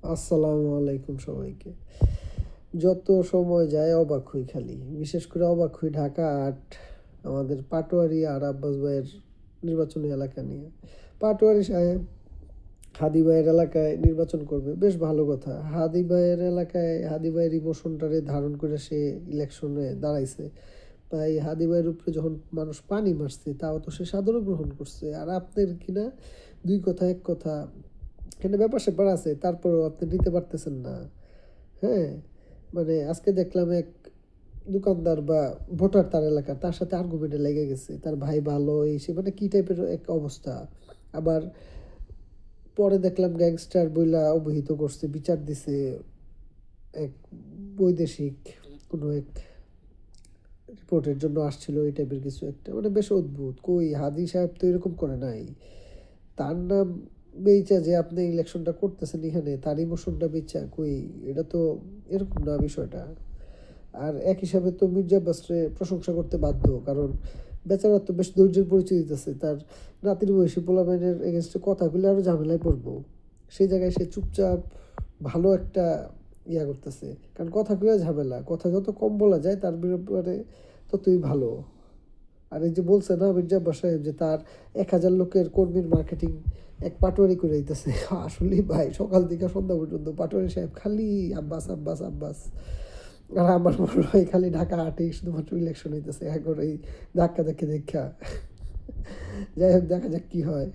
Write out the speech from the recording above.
আসসালামু আলাইকুম সবাইকে। যত সময় যায় অবাক হই খালি। বিশেষ করে অবাক হই ঢাকা-৮ আমাদের পাটোয়ারি আর আব্বাস ভাইয়ের নির্বাচনী এলাকা নিয়ে। পাটোয়ারি সাহেব হাদি ভাইয়ের এলাকায় নির্বাচন করবে, বেশ ভালো কথা। হাদি ভাইয়ের এলাকায় হাদি ভাইয়ের ইমোশনটারে ধারণ করে সে ইলেকশনে দাঁড়াইছে। তাই হাদি ভাইয়ের উপরে যখন মানুষ পানি মারছে তাও তো সে সাদরে গ্রহণ করছে। আর আপনার কিনা ২ কথা ১ কথা, এখানে ব্যাপার-স্যাপার আছে, তারপরেও আপনি নিতে পারতেছেন না। হ্যাঁ? মানে আজকে দেখলাম এক দোকানদার বা ভোটার তার এলাকার, তার সাথে আর্গুমেন্টে লেগে গেছে। তার ভাই ভালো এই সে, মানে কি টাইপের এক অবস্থা। আবার পরে দেখলাম গ্যাংস্টার বইলা অবহিত করছে, বিচার দিছে এক বৈদেশিক কোনো এক রিপোর্টের জন্য আসছিল, এই টাইপের কিছু একটা। মানে বেশ অদ্ভুত। কই হাদি সাহেব তো এরকম করে নাই। তার নাম বেইচা যে আপনি ইলেকশনটা করতেছেন এখানে, তার ইমোশনটা বেচা কই, এটা তো এরকম না বিষয়টা। আর এক হিসাবে তো মির্জা আব্বাসরে প্রশংসা করতে বাধ্য, কারণ বেচারা তো বেশ ধৈর্যের পরিচয় দিতেছে। তার নাতির বয়সী পোলাপাইনের এগেনস্টে কথা বলে আরও ঝামেলায় পড়বো, সেই জায়গায় সে চুপচাপ ভালো একটা ইয়া করতেছে। কারণ কথাগুলো ঝামেলা, কথা যত কম বলা যায় তার ব্যাপারে ততই ভালো। আর এই যে বলছে না মির্জা আব্বাস সাহেব যে তার ১,০০০ লোকের কর্মীর মার্কেটিং এক পাটোয়ারি করে দিতেছে, আসলেই ভাই সকাল থেকে সন্ধ্যা পর্যন্ত পাটোয়ারি সাহেব খালি আব্বাস আব্বাস আব্বাস। আর আমার মনে হয় খালি ঢাকা-৮ শুধুমাত্র ইলেকশন হইতেছে এখন এই ধাক্কা ধাক্কি দেখা। যাই হোক, দেখা যাক কি হয়।